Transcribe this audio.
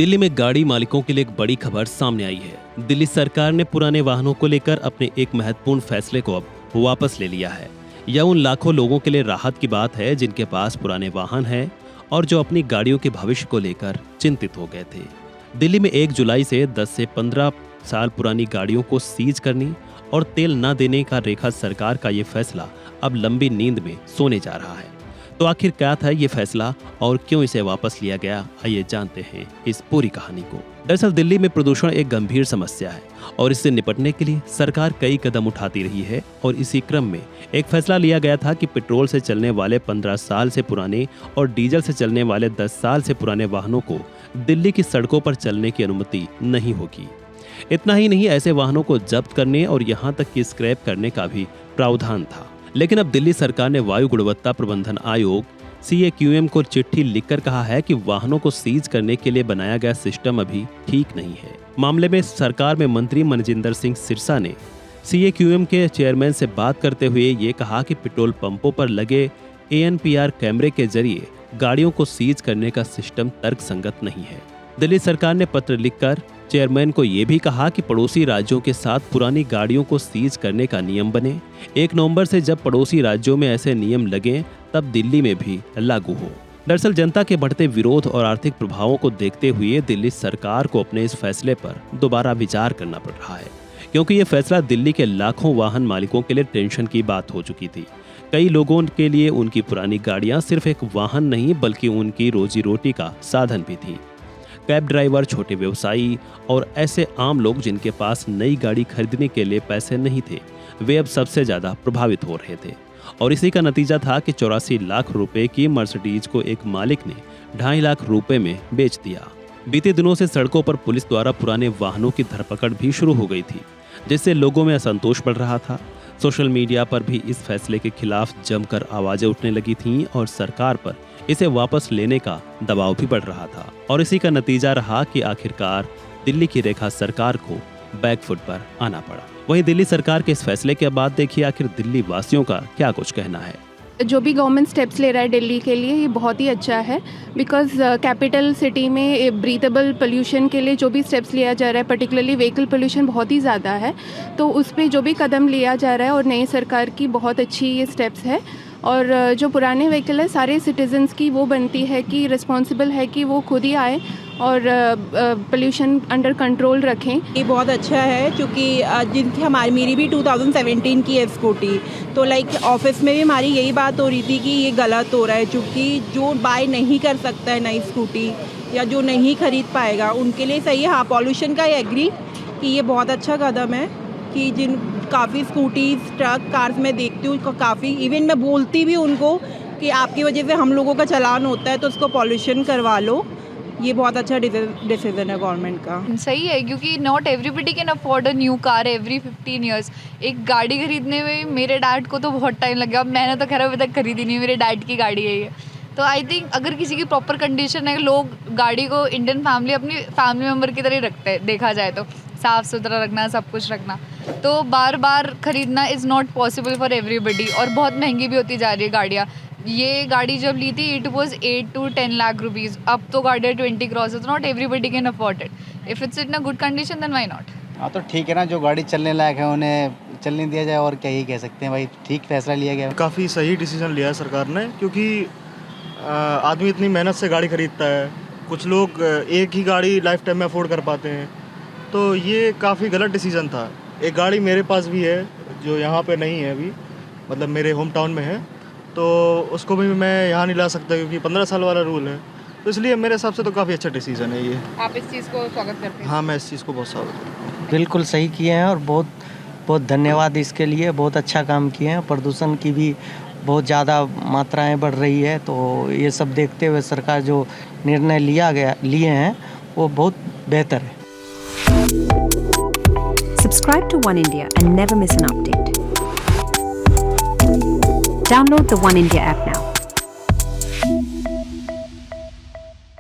दिल्ली में गाड़ी मालिकों के लिए एक बड़ी खबर सामने आई है। दिल्ली सरकार ने पुराने वाहनों को लेकर अपने एक महत्वपूर्ण फैसले को अब वापस ले लिया है। यह उन लाखों लोगों के लिए राहत की बात है जिनके पास पुराने वाहन हैं और जो अपनी गाड़ियों के भविष्य को लेकर चिंतित हो गए थे। दिल्ली में 1 जुलाई से 10 से 15 साल पुरानी गाड़ियों को सीज करने और तेल न देने का रेखा सरकार का ये फैसला अब लंबी नींद में सोने जा रहा है। तो आखिर क्या था ये फैसला और क्यों इसे वापस लिया गया, आइए जानते हैं इस पूरी कहानी को। दरअसल दिल्ली में प्रदूषण एक गंभीर समस्या है और इससे निपटने के लिए सरकार कई कदम उठाती रही है और इसी क्रम में एक फैसला लिया गया था कि पेट्रोल से चलने वाले 15 साल से पुराने और डीजल से चलने वाले 10 साल से पुराने वाहनों को दिल्ली की सड़कों पर चलने की अनुमति नहीं होगी। इतना ही नहीं, ऐसे वाहनों को जब्त करने और यहाँ तक कि स्क्रैप करने का भी प्रावधान था। लेकिन अब दिल्ली सरकार ने वायु गुणवत्ता प्रबंधन आयोग CAQM को चिट्ठी लिखकर कहा है कि वाहनों को सीज करने के लिए बनाया गया सिस्टम अभी ठीक नहीं है। मामले में सरकार में मंत्री मनजिंदर सिंह सिरसा ने CAQM के चेयरमैन से बात करते हुए ये कहा कि पेट्रोल पंपों पर लगे ANPR कैमरे के जरिए गाड़ियों को सीज करने का सिस्टम तर्कसंगत नहीं है। दिल्ली सरकार ने पत्र लिखकर चेयरमैन को ये भी कहा कि पड़ोसी राज्यों के साथ पुरानी गाड़ियों को सीज करने का नियम बने। 1 नवंबर से जब पड़ोसी राज्यों में ऐसे नियम लगे तब दिल्ली में भी लागू हो। दरअसल जनता के बढ़ते विरोध और आर्थिक प्रभावों को देखते हुए दिल्ली सरकार को अपने इस फैसले पर दोबारा विचार करना पड़ रहा है, क्योंकि ये फैसला दिल्ली के लाखों वाहन मालिकों के लिए टेंशन की बात हो चुकी थी। कई लोगों के लिए उनकी पुरानी गाड़ियां सिर्फ एक वाहन नहीं बल्कि उनकी रोजी रोटी का साधन भी थी। कैब ड्राइवर, छोटे व्यवसायी और ऐसे आम लोग जिनके पास नई गाड़ी खरीदने के लिए पैसे नहीं थे, वे अब सबसे ज्यादा प्रभावित हो रहे थे। और इसी का नतीजा था कि 84 लाख रुपए की मर्सिडीज को एक मालिक ने 2.5 लाख रुपए में बेच दिया। बीते दिनों से सड़कों पर पुलिस द्वारा पुराने वाहनों की धरपकड़ भी शुरू हो गई थी, जिससे लोगों में असंतोष बढ़ रहा था। सोशल मीडिया पर भी इस फैसले के खिलाफ जमकर आवाजें उठने लगी थीं और सरकार पर इसे वापस लेने का दबाव भी बढ़ रहा था। और इसी का नतीजा रहा कि आखिरकार दिल्ली की रेखा सरकार को बैकफुट पर आना पड़ा। वहीं दिल्ली सरकार के इस फैसले के बाद देखिए आखिर दिल्ली वासियों का क्या कुछ कहना है। जो भी गवर्नमेंट स्टेप्स ले रहा है दिल्ली के लिए, ये बहुत ही अच्छा है। बिकॉज कैपिटल सिटी में ब्रीथेबल पोल्यूशन के लिए जो भी स्टेप्स लिया जा रहा है, पर्टिकुलरली व्हीकल पोल्यूशन बहुत ही ज़्यादा है, तो उस पर जो भी कदम लिया जा रहा है और नई सरकार की बहुत अच्छी ये स्टेप्स है। और जो पुराने व्हीकल है, सारे सिटीजन्स की वो बनती है कि रिस्पॉन्सिबल है कि वो खुद ही आए और पोल्यूशन अंडर कंट्रोल रखें। ये बहुत अच्छा है क्योंकि जिनकी मेरी भी 2017 की है स्कूटी, तो लाइक ऑफिस में भी हमारी यही बात हो रही थी कि ये गलत हो रहा है, क्योंकि जो बाय नहीं कर सकता है नई स्कूटी या जो नहीं खरीद पाएगा उनके लिए सही है। हाँ, पॉल्यूशन का एग्री कि ये बहुत अच्छा कदम है कि जिन काफ़ी स्कूटीज, ट्रक, कार्स में देखती हूँ, काफ़ी इवन मैं बोलती भी उनको कि आपकी वजह से हम लोगों का चालान होता है तो उसको पॉल्यूशन करवा लो। ये बहुत अच्छा डिसीजन है गवर्नमेंट का। सही है, क्योंकि not everybody can afford a new car every 15 years. एक गाड़ी खरीदने में मेरे डैड को तो बहुत टाइम लग गया। मैंने तो खैर अभी तक खरीदी नहीं, मेरे डैड की गाड़ी है ये। तो आई थिंक अगर किसी की प्रॉपर कंडीशन है, लोग गाड़ी को इंडियन फैमिली अपनी फैमिली मेम्बर की तरह रखते हैं, देखा जाए तो साफ़ सुथरा रखना, सब कुछ रखना, तो बार बार खरीदना is not possible for everybody. और बहुत महंगी भी होती जा रही है गाड़ियाँ। ये गाड़ी जब ली थी it was 8 to 10 lakh rupees, अब तो गाड़ियाँ 20 क्रॉस है, तो not everybody can afford it. If it's in a good condition then why not. हाँ, तो ठीक है ना, जो गाड़ी चलने लायक है उन्हें चलने दिया जाए, और क्या ही कह सकते हैं भाई, ठीक फैसला लिया गया। काफ़ी सही डिसीजन लिया है सरकार ने, क्योंकि आदमी इतनी मेहनत से गाड़ी खरीदता है, कुछ लोग एक ही गाड़ी लाइफ टाइम में अफोर्ड कर पाते हैं, तो ये काफ़ी गलत डिसीजन था। एक गाड़ी मेरे पास भी है जो यहाँ पे नहीं है अभी, मतलब मेरे होम टाउन में है, तो उसको भी मैं यहाँ नहीं ला सकता क्योंकि 15 साल वाला रूल है, तो इसलिए मेरे हिसाब से तो काफ़ी अच्छा डिसीजन है ये। आप इस चीज़ को स्वागत करते हैं? हाँ, मैं इस चीज़ को बहुत स्वागत करता हूँ। बिल्कुल सही किए हैं और बहुत बहुत धन्यवाद इसके लिए, बहुत अच्छा काम किए हैं। प्रदूषण की भी बहुत ज़्यादा मात्राएं बढ़ रही है, तो ये सब देखते हुए सरकार जो निर्णय लिए हैं वो बहुत बेहतर है। Subscribe to One India and never miss an update. Download the One India app now.